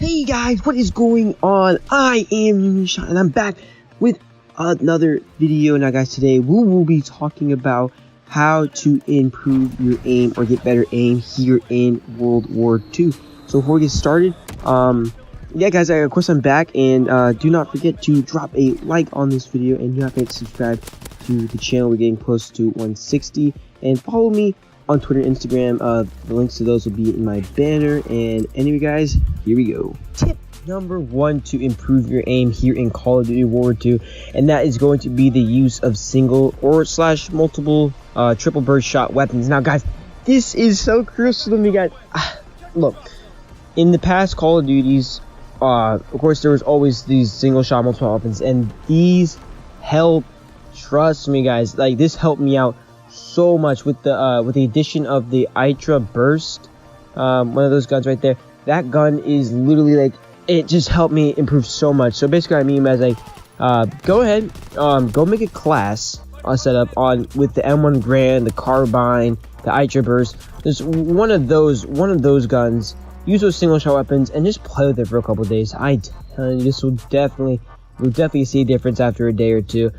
Hey guys, what is going on? I am UniqueShot and I'm back with another video. Now guys, today we will be talking about how to improve your aim or get better aim here in World War II. So before we get started, yeah guys, of course I'm back, and do not forget to drop a like on this video, and do not forget to subscribe to the channel. We're getting close to 160, and follow me on Twitter and Instagram. The links to those will be in my banner. And anyway guys, here we go. Tip number 1 to improve your aim here in Call of Duty World War II, and that is going to be the use of single or slash multiple triple burst shot weapons. Now guys, this is so crucial to me guys. Look, in the past Call of Duties, of course there was always these single shot multiple weapons, and these help. Trust me guys, like this helped me out so much with the addition of the Ultra Burst, one of those guns right there. That gun is literally like, it just helped me improve so much. So basically what I mean is like, go ahead, go make a class set up on with the M1 Grand, the Carbine, the Ultra Burst. Just one of those guns. Use those single shot weapons and just play with it for a couple days. I tell you, this will definitely see a difference after a day or two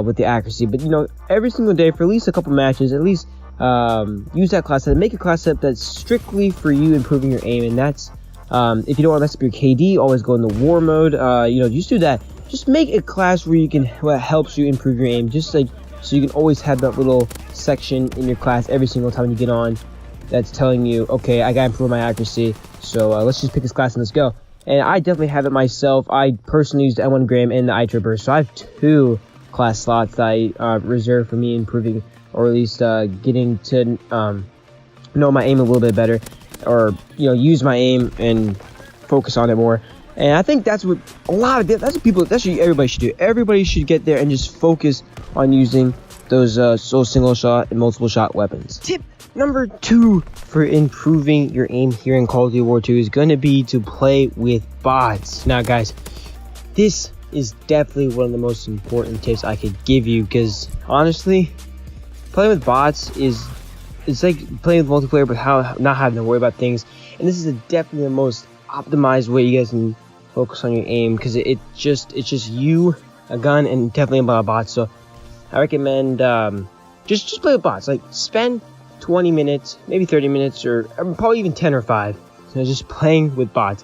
with the accuracy. But you know, every single day for at least a couple matches, at least use that class set. Make a class set that's strictly for you improving your aim. And that's if you don't want to mess up your KD, always go in the war mode. You know, just do that. Just make a class where you can helps you improve your aim, just like so you can always have that little section in your class every single time you get on that's telling you, okay, I gotta improve my accuracy, so let's just pick this class and let's go. And I definitely have it myself. I personally use the M1 Gram and the Ultra Burst, so I have 2 class slots that I reserve for me improving, or at least getting to know my aim a little bit better, or you know, use my aim and focus on it more. And I think that's what that's what everybody should do. Everybody should get there and just focus on using those single shot and multiple shot weapons. Tip number 2 for improving your aim here in Call of Duty War II is going to be to play with bots. Now guys, this is definitely one of the most important tips I could give you, because honestly, playing with bots it's like playing with multiplayer, but not having to worry about things. And this is definitely the most optimized way you guys can focus on your aim, because it's just you, a gun, and definitely a lot of bots. So I recommend just play with bots. Like spend 20 minutes, maybe 30 minutes, or probably even 10 or 5. So just playing with bots.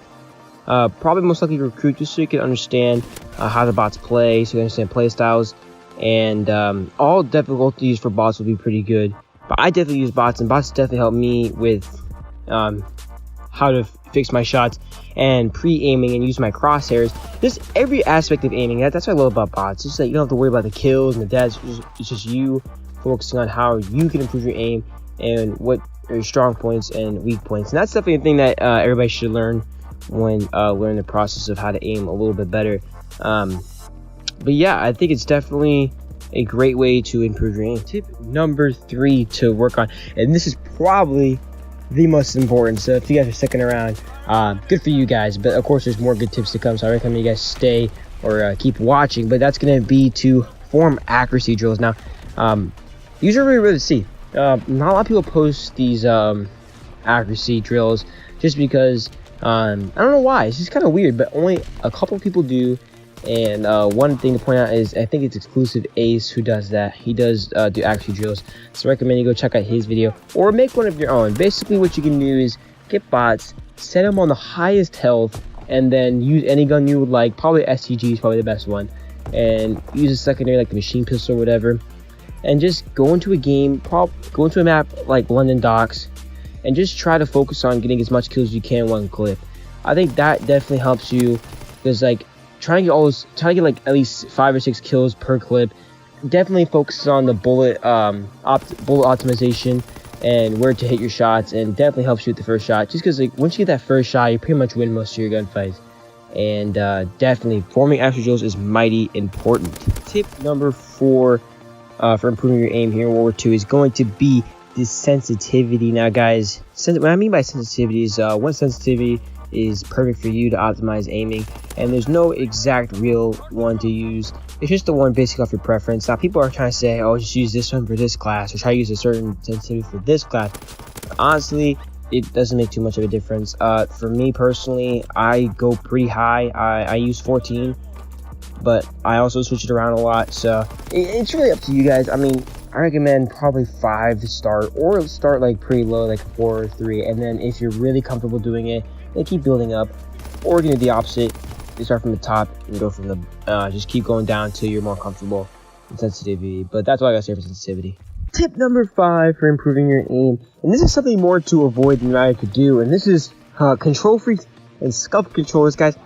Probably most likely recruit, just so you can understand how the bots play, so you understand play styles. And all difficulties for bots will be pretty good. But I definitely use bots, and bots definitely help me with how to fix my shots and pre-aiming and use my crosshairs. Just every aspect of aiming. That's what I love about bots. It's just that you don't have to worry about the kills and the deaths. It's just you focusing on how you can improve your aim and what are your strong points and weak points. And that's definitely a thing that everybody should learn when learning the process of how to aim a little bit better. But yeah, I think it's definitely a great way to improve your aim. Tip number 3 to work on, and this is probably the most important, so if you guys are sticking around, good for you guys. But of course there's more good tips to come, so I recommend you guys stay or keep watching. But that's going to be to form accuracy drills. Now these are really rare to see. Not a lot of people post these accuracy drills, just because I don't know why. It's just kind of weird, but only a couple people do. And one thing to point out is I think it's exclusive Ace who does that. He does do accuracy drills, so I recommend you go check out his video or make one of your own. Basically what you can do is get bots, set them on the highest health, and then use any gun you would like. Probably STG is probably the best one, and use a secondary like the machine pistol or whatever, and just go into a game, go into a map like London Docks, and just try to focus on getting as much kills as you can in one clip. I think that definitely helps you, because like trying to get like at least 5 or 6 kills per clip definitely focuses on the bullet optimization and where to hit your shots, and definitely helps you with the first shot, just because like once you get that first shot, you pretty much win most of your gunfights. And definitely forming accuracy drills is mighty important. Tip number 4 for improving your aim here in World War II is going to be the sensitivity. Now guys, what I mean by sensitivity is one sensitivity is perfect for you to optimize aiming, and there's no exact real one to use. It's just the one basically off your preference. Now people are trying to say, oh, just use this one for this class, or try to use a certain sensitivity for this class. But honestly, it doesn't make too much of a difference. For me personally, I go pretty high. I use 14, but I also switch it around a lot, so it's really up to you guys. I mean, I recommend probably 5 to start, or start like pretty low, like 4 or 3, and then if you're really comfortable doing it, then keep building up. Or you can do the opposite. You start from the top and go from the just keep going down till you're more comfortable in sensitivity. But that's all I gotta say for sensitivity. Tip number 5 for improving your aim, and this is something more to avoid than I could do, and this is control freaks and scuff controllers, guys.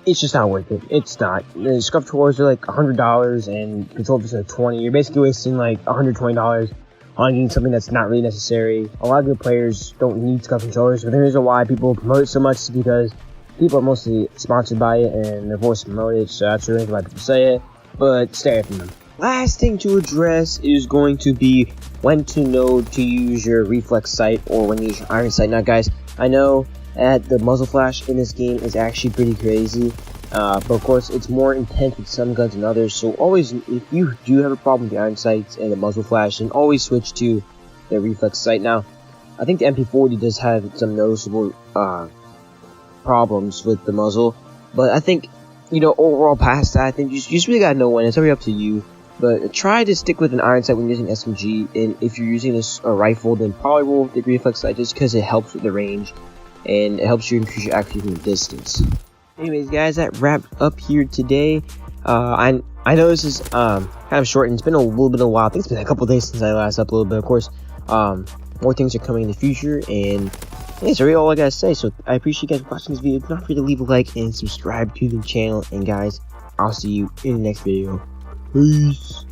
It's just not worth it. It's not. The scuff controllers are like $100 and control freaks are $20. You're basically wasting like $120 on getting something that's not really necessary. A lot of good players don't need scuff controllers, but the reason why people promote it so much is because people are mostly sponsored by it and they're forced to promote it, so that's the reason why people say it, but stay away from them. Last thing to address is going to be when to know to use your reflex sight or when to use your iron sight. Now guys, I know that the muzzle flash in this game is actually pretty crazy, but of course it's more intense with some guns than others, so always, if you do have a problem with the iron sights and the muzzle flash, then always switch to the reflex sight. Now, I think the MP40 does have some noticeable problems with the muzzle, but I think, you know, overall past that, I think you just really gotta know when. It's really up to you, but try to stick with an iron sight when using SMG, and if you're using a rifle, then probably roll with the reflex sight just because it helps with the range and it helps you increase your accuracy from the distance. Anyways guys, that wrapped up here today. I know this is kind of short and it's been a little bit of a while. I think it's been a couple days since I last uploaded, but of course more things are coming in the future, and that's really all I gotta say. So I appreciate you guys watching this video. Do not forget to leave a like and subscribe to the channel, and guys, I'll see you in the next video. Peace.